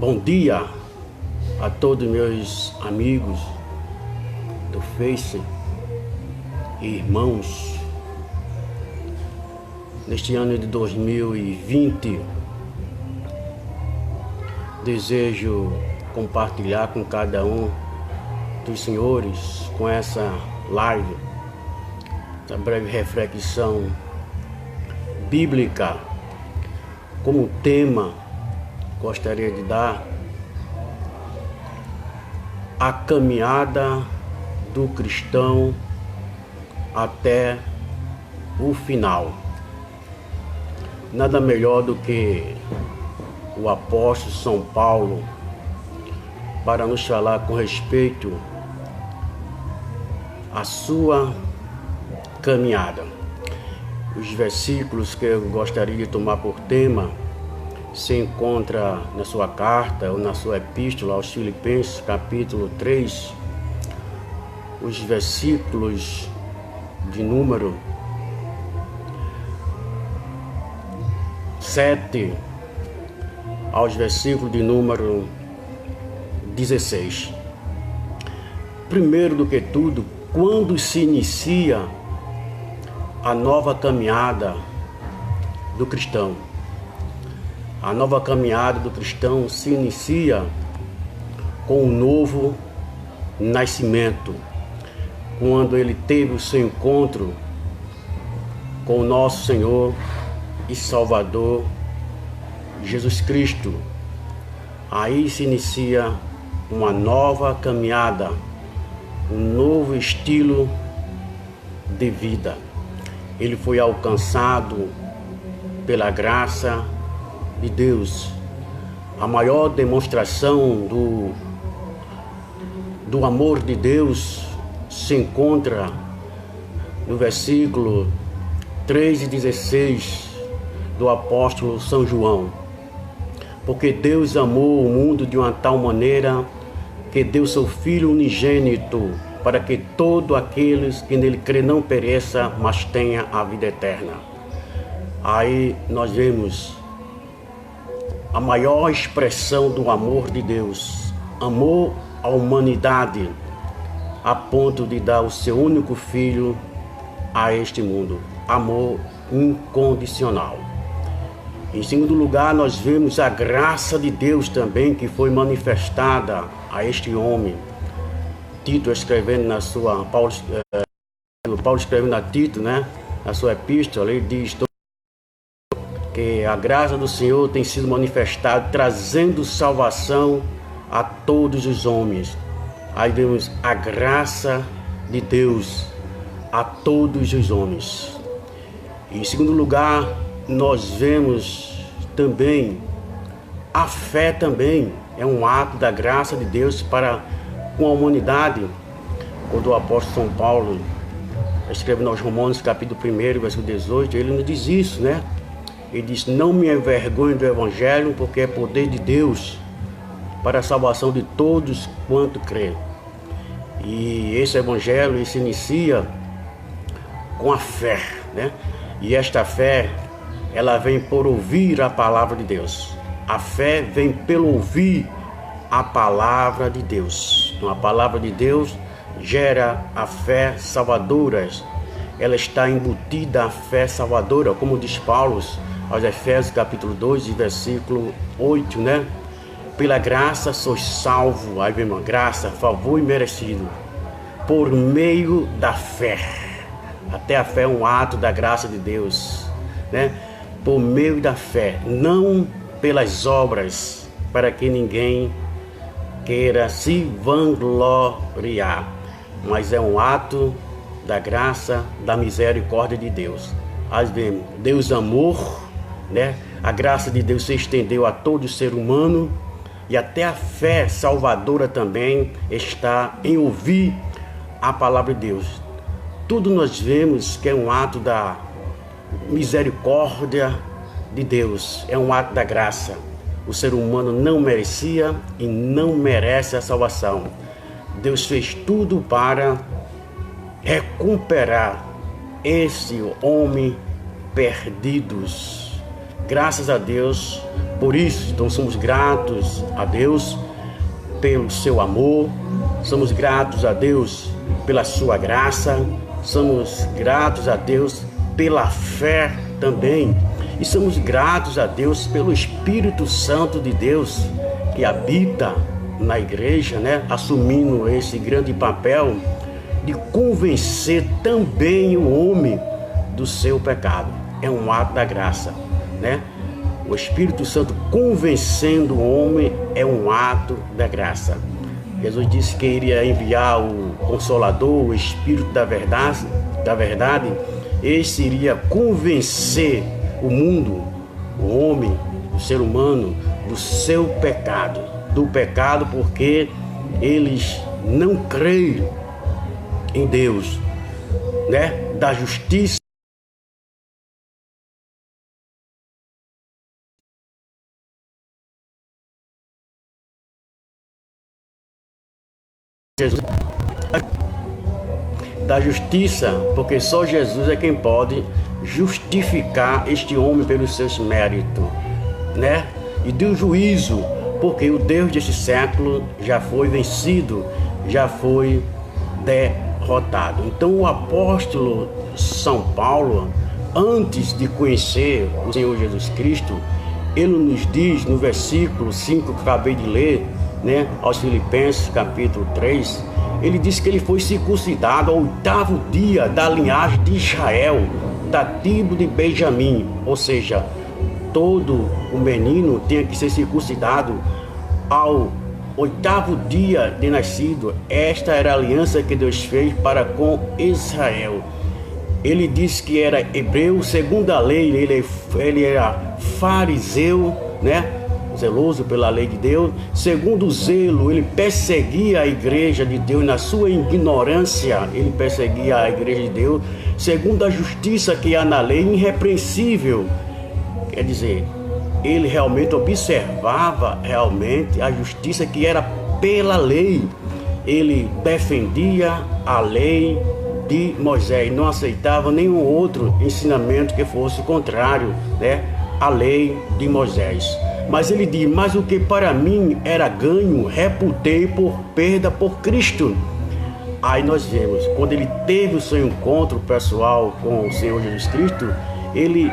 Bom dia a todos meus amigos do Face e irmãos. Neste ano de 2020, desejo compartilhar com cada um dos senhores com essa live, essa breve reflexão bíblica. Como tema, gostaria de dar a caminhada do cristão até o final. Nada melhor do que o apóstolo São Paulo para nos falar com respeito à sua caminhada. Os versículos que eu gostaria de tomar por tema se encontra na sua carta ou na sua epístola aos Filipenses, capítulo 3, os versículos de número 7 aos versículos de número 16. Primeiro do que tudo, quando se inicia a nova caminhada do cristão. A nova caminhada do cristão se inicia com um novo nascimento, quando ele teve o seu encontro com o nosso Senhor e Salvador Jesus Cristo. Aí se inicia uma nova caminhada, um novo estilo de vida. Ele foi alcançado pela graça de Deus. A maior demonstração do amor de Deus se encontra no versículo 3 e 16 do apóstolo São João. Porque Deus amou o mundo de uma tal maneira que deu seu Filho unigênito, para que todo aqueles que nele crê não pereça, mas tenha a vida eterna. Aí nós vemos a maior expressão do amor de Deus. Amou a humanidade a ponto de dar o seu único filho a este mundo. Amor incondicional. Em segundo lugar, nós vemos a graça de Deus também, que foi manifestada a este homem. Tito escrevendo na sua... Paulo escrevendo a Tito, na sua epístola, ele diz que a graça do Senhor tem sido manifestada, trazendo salvação a todos os homens. Aí vemos a graça de Deus a todos os homens. Em segundo lugar, nós vemos também a fé também é um ato da graça de Deus para com a humanidade. Quando o apóstolo São Paulo escreve aos Romanos, capítulo 1, versículo 18, ele nos diz isso, Ele diz: não me envergonho do Evangelho, porque é poder de Deus para a salvação de todos quanto crê. E esse Evangelho ele se inicia com a fé, E esta fé, ela vem por ouvir a palavra de Deus. A fé vem pelo ouvir a palavra de Deus. Então, a palavra de Deus gera a fé salvadora. Ela está embutida a fé salvadora, como diz Paulo aos Efésios capítulo 2, versículo 8, Pela graça sois salvo, aí vem uma graça, favor imerecido, por meio da fé. Até a fé é um ato da graça de Deus, Por meio da fé, não pelas obras, para que ninguém queira se vangloriar, mas é um ato da graça, da misericórdia de Deus. Aí vemos, Deus amor, A graça de Deus se estendeu a todo ser humano, e até a fé salvadora também está em ouvir a palavra de Deus. Tudo nós vemos que é um ato da misericórdia de Deus, é um ato da graça. O ser humano não merecia e não merece a salvação. Deus fez tudo para recuperar esse homem perdidos, graças a Deus por isso. Então somos gratos a Deus pelo seu amor, somos gratos a Deus pela sua graça, somos gratos a Deus pela fé também, e somos gratos a Deus pelo Espírito Santo de Deus que habita na igreja, né? Assumindo esse grande papel de convencer também o homem do seu pecado. É um ato da graça, né? O Espírito Santo convencendo o homem é um ato da graça. Jesus disse que iria enviar o Consolador, o Espírito da verdade. Esse iria convencer o mundo, o homem, o ser humano, do seu pecado. Do pecado porque eles não creem em Deus, né? Da justiça. Jesus, da justiça, porque só Jesus é quem pode justificar este homem pelos seus méritos, né? E do juízo, porque o Deus deste século já foi vencido, já foi derrotado. Então o apóstolo São Paulo, antes de conhecer o Senhor Jesus Cristo, ele nos diz no versículo 5 que acabei de ler, né, aos Filipenses capítulo 3, ele diz que ele foi circuncidado ao 8º dia da linhagem de Israel, da tribo de Benjamim, ou seja, todo o menino tinha que ser circuncidado ao 8º dia de nascido. Esta era a aliança que Deus fez para com Israel. Ele disse que era hebreu segundo a lei, ele era fariseu, né? Zeloso pela lei de Deus. Segundo o zelo, ele perseguia a igreja de Deus. Na sua ignorância, ele perseguia a igreja de Deus. Segundo a justiça que há na lei, irrepreensível. Quer dizer, ele realmente observava a justiça que era pela lei. Ele defendia a lei de Moisés, não aceitava nenhum outro ensinamento que fosse contrário, né, à lei de Moisés. Mas ele diz: mas o que para mim era ganho, reputei por perda por Cristo. Aí nós vemos, quando ele teve o seu encontro pessoal com o Senhor Jesus Cristo, ele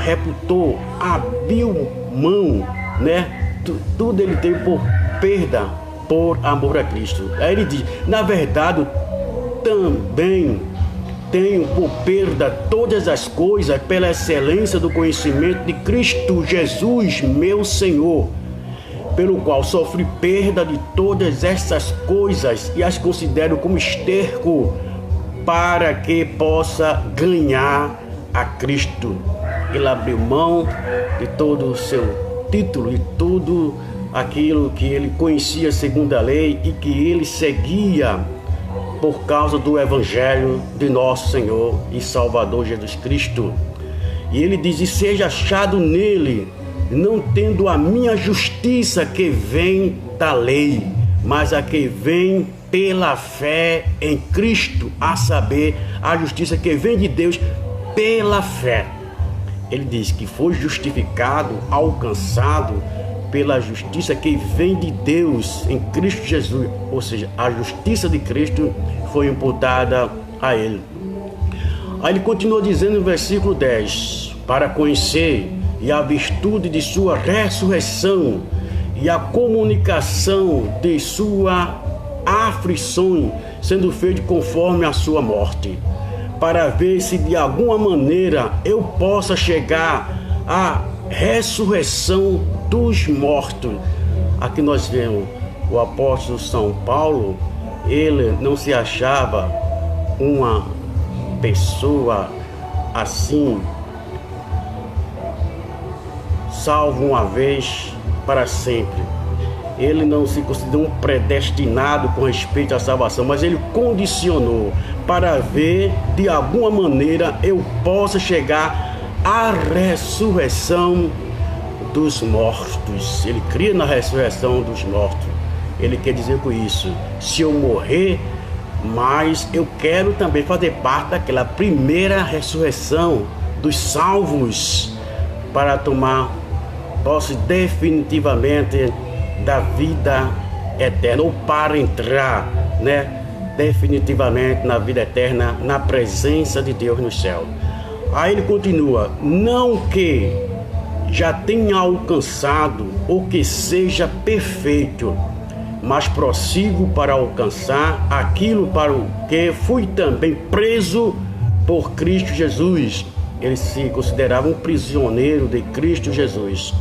reputou, abriu mão, né? Tudo ele teve por perda, por amor a Cristo. Aí ele diz: na verdade, também tenho por perda todas as coisas pela excelência do conhecimento de Cristo Jesus, meu Senhor, pelo qual sofri perda de todas essas coisas e as considero como esterco para que possa ganhar a Cristo. Ele abriu mão de todo o seu título e tudo aquilo que ele conhecia segundo a lei e que ele seguia por causa do Evangelho de nosso Senhor e Salvador Jesus Cristo. E ele diz: e seja achado nele, não tendo a minha justiça que vem da lei, mas a que vem pela fé em Cristo, a saber, a justiça que vem de Deus pela fé. Ele diz que foi justificado, alcançado pela justiça que vem de Deus em Cristo Jesus, ou seja, a justiça de Cristo foi imputada a ele. Aí ele continua dizendo no versículo 10: para conhecer e a virtude de sua ressurreição e a comunicação de sua aflições, sendo feito conforme a sua morte, para ver se de alguma maneira eu possa chegar à ressurreição dos mortos. Aqui nós vemos o apóstolo São Paulo. Ele não se achava uma pessoa assim, salvo uma vez para sempre. Ele não se considerou um predestinado com respeito à salvação, mas ele condicionou para ver de alguma maneira eu possa chegar à ressurreição dos mortos. Ele cria na ressurreição dos mortos. Ele quer dizer com isso: se eu morrer, mas eu quero também fazer parte daquela primeira ressurreição dos salvos, para tomar posse definitivamente da vida eterna, ou para entrar, definitivamente na vida eterna, na presença de Deus no céu. Aí ele continua: não que já tenha alcançado ou que seja perfeito, mas prossigo para alcançar aquilo para o que fui também preso por Cristo Jesus. Ele se considerava um prisioneiro de Cristo Jesus.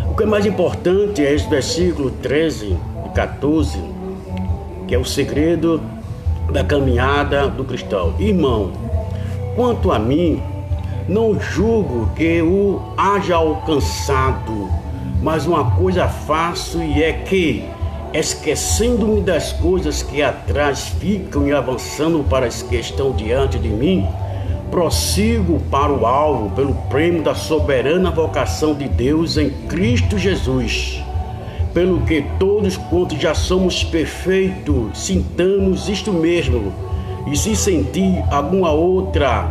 O que é mais importante é esse versículo 13 e 14, que é o segredo da caminhada do cristão. Irmão, quanto a mim, não julgo que o haja alcançado, mas uma coisa faço, e é que, esquecendo-me das coisas que atrás ficam e avançando para as que estão diante de mim, prossigo para o alvo, pelo prêmio da soberana vocação de Deus em Cristo Jesus. Pelo que todos quantos já somos perfeitos, sintamos isto mesmo, e se sentir alguma outra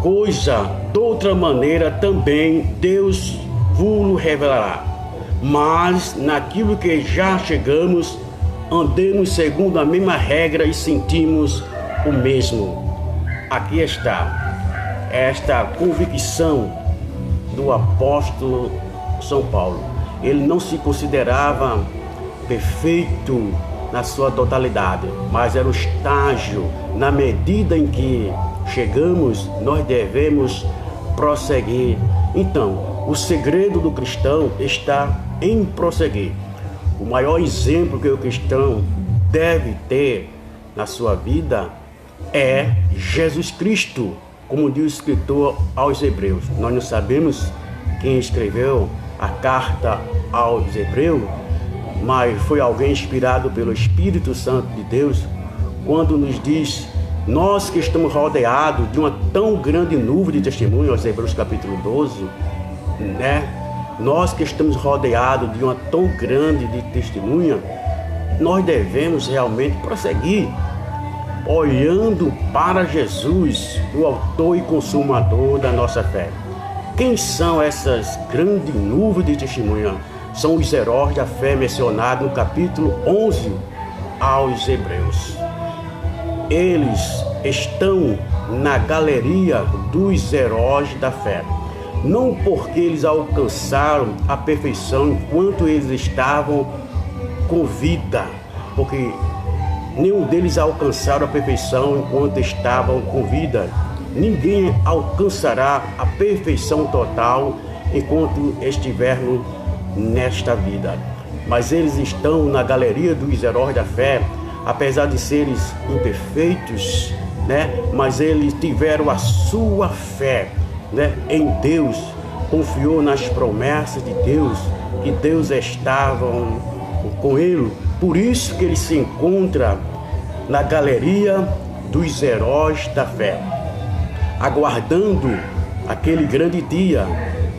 coisa, de outra maneira também Deus vos revelará. Mas naquilo que já chegamos, andemos segundo a mesma regra e sentimos o mesmo. Aqui está esta convicção do apóstolo São Paulo. Ele não se considerava perfeito na sua totalidade, mas era o estágio. Na medida em que chegamos, nós devemos prosseguir. Então, o segredo do cristão está em prosseguir. O maior exemplo que o cristão deve ter na sua vida é Jesus Cristo, como diz o escritor aos Hebreus. Nós não sabemos quem escreveu a carta aos Hebreus, mas foi alguém inspirado pelo Espírito Santo de Deus, quando nos diz: nós que estamos rodeados de uma tão grande nuvem de testemunho, aos Hebreus capítulo 12, nós que estamos rodeados de uma tão grande de testemunha, nós devemos realmente prosseguir, olhando para Jesus, o autor e consumador da nossa fé. Quem são essas grandes nuvens de testemunha? São os heróis da fé mencionados no capítulo 11 aos Hebreus. Eles estão na galeria dos heróis da fé, não porque eles alcançaram a perfeição enquanto eles estavam com vida, porque nenhum deles alcançaram a perfeição enquanto estavam com vida. Ninguém alcançará a perfeição total enquanto estivermos nesta vida. Mas eles estão na galeria dos heróis da fé, apesar de serem imperfeitos, mas eles tiveram a sua fé, em Deus, confiou nas promessas de Deus, que Deus estava com ele. Por isso que ele se encontra na galeria dos heróis da fé, aguardando aquele grande dia,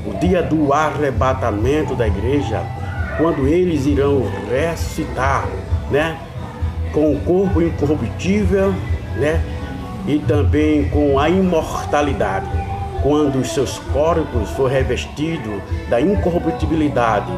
o dia do arrebatamento da igreja, quando eles irão ressuscitar, com o corpo incorruptível, e também com a imortalidade, quando os seus corpos for revestidos da incorruptibilidade,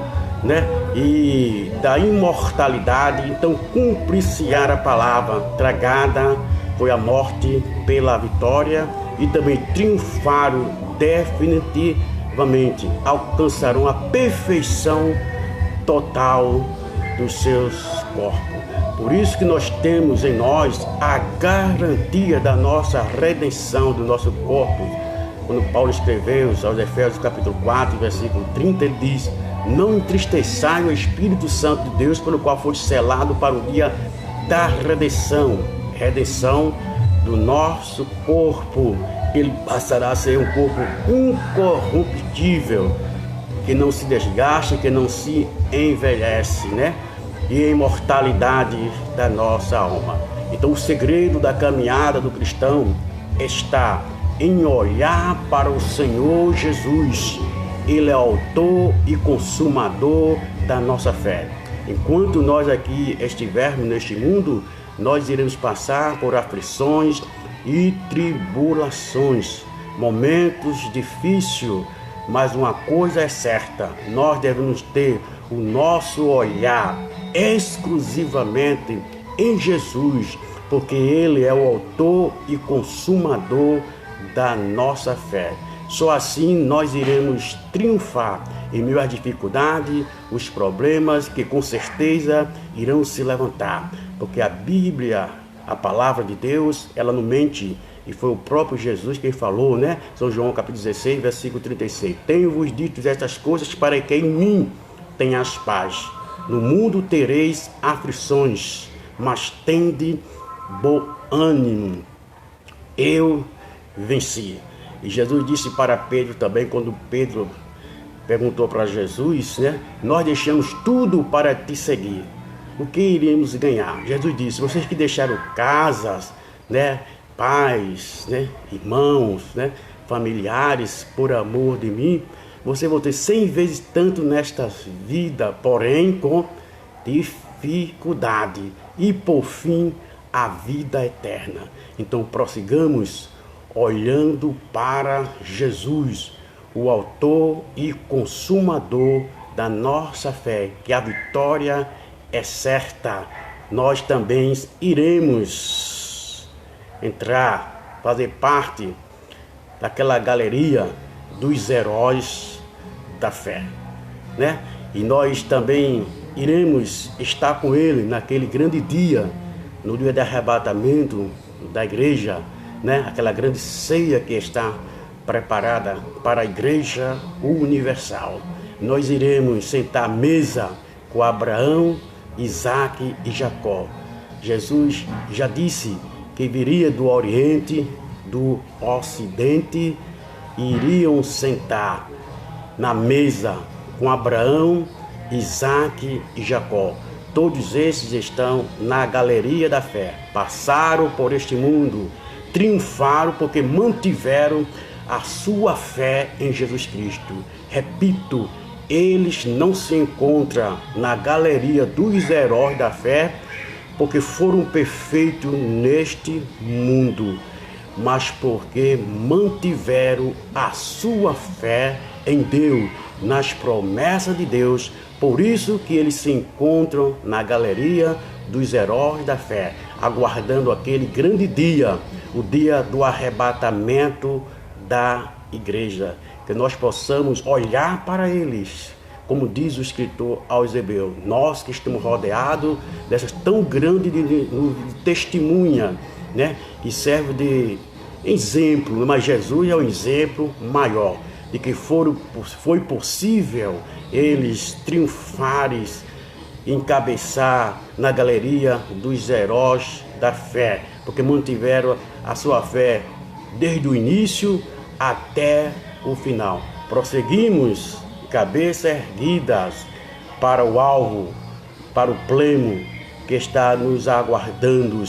e da imortalidade. Então cumprir-se-á a palavra: tragada foi a morte pela vitória, e também triunfaram definitivamente, alcançarão a perfeição total dos seus corpos. Por isso que nós temos em nós a garantia da nossa redenção do nosso corpo. Quando Paulo escreveu aos Efésios capítulo 4, versículo 30, ele diz: não entristeçai o Espírito Santo de Deus, pelo qual foi selado para o dia da redenção. Redenção do nosso corpo. Ele passará a ser um corpo incorruptível, que não se desgasta, que não se envelhece, E a imortalidade da nossa alma. Então o segredo da caminhada do cristão está em olhar para o Senhor Jesus. Ele é autor e consumador da nossa fé. Enquanto nós aqui estivermos neste mundo, nós iremos passar por aflições e tribulações, momentos difíceis, Mas uma coisa é certa, nós devemos ter o nosso olhar exclusivamente em Jesus, porque Ele é o autor e consumador da nossa fé. Só assim nós iremos triunfar em meio às dificuldades, os problemas que com certeza irão se levantar, porque a Bíblia, a palavra de Deus, ela não mente. E foi o próprio Jesus quem falou, né? São João capítulo 16, versículo 36. Tenho-vos dito estas coisas para que em mim tenhas paz. No mundo tereis aflições, mas tende bom ânimo. Eu venci. E Jesus disse para Pedro também, quando Pedro perguntou para Jesus, né? Nós deixamos tudo para te seguir. O que iremos ganhar? Jesus disse, vocês que deixaram casas, né? Pais, né? Irmãos, né? Familiares, por amor de mim, você vai ter 100 vezes tanto nesta vida, porém com dificuldade. E por fim, a vida eterna. Então prossigamos olhando para Jesus, o autor e consumador da nossa fé, que a vitória é certa. Nós também iremos entrar, fazer parte daquela galeria dos heróis da fé, né? E nós também iremos estar com ele naquele grande dia, no dia do arrebatamento da igreja, né? Aquela grande ceia que está preparada para a igreja universal. Nós iremos sentar à mesa com Abraão, Isaque e Jacó. Jesus já disse que viria do Oriente, do Ocidente, e iriam sentar na mesa com Abraão, Isaque e Jacó. Todos esses estão na galeria da fé. Passaram por este mundo, triunfaram porque mantiveram a sua fé em Jesus Cristo. Repito, eles não se encontram na galeria dos heróis da fé porque foram perfeitos neste mundo, mas porque mantiveram a sua fé em Deus, nas promessas de Deus. Por isso que eles se encontram na galeria dos heróis da fé, aguardando aquele grande dia, o dia do arrebatamento da igreja. Que nós possamos olhar para eles, como diz o escritor aos Hebreus, nós que estamos rodeados dessas tão grandes testemunha, né? Que serve de exemplo, mas Jesus é o exemplo maior de que foi possível eles triunfarem, encabeçar na galeria dos heróis da fé, porque mantiveram a sua fé desde o início até o final. Prosseguimos, cabeça erguidas para o alvo, para o pleno que está nos aguardando,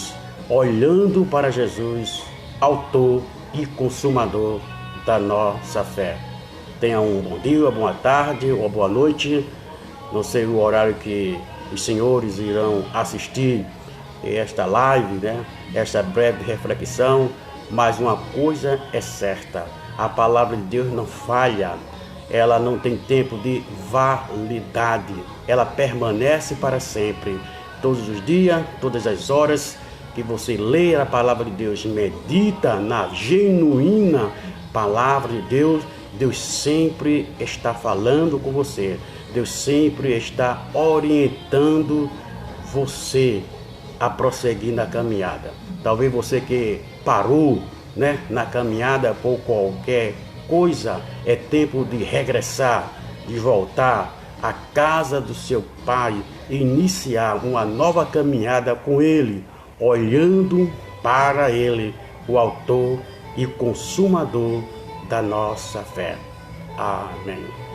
olhando para Jesus, autor e consumador da nossa fé. Tenha um bom dia, boa tarde ou boa noite. Não sei o horário que os senhores irão assistir esta live, né? Esta breve reflexão, mas uma coisa é certa: a palavra de Deus não falha, ela não tem tempo de validade, ela permanece para sempre. Todos os dias, todas as horas que você lê a palavra de Deus, medita na genuína palavra de Deus, Deus sempre está falando com você, Deus sempre está orientando você a prosseguir na caminhada. Talvez você que parou, né, na caminhada por qualquer coisa, é tempo de regressar, de voltar à casa do seu Pai e iniciar uma nova caminhada com Ele, olhando para Ele, o autor e consumador da nossa fé. Amém.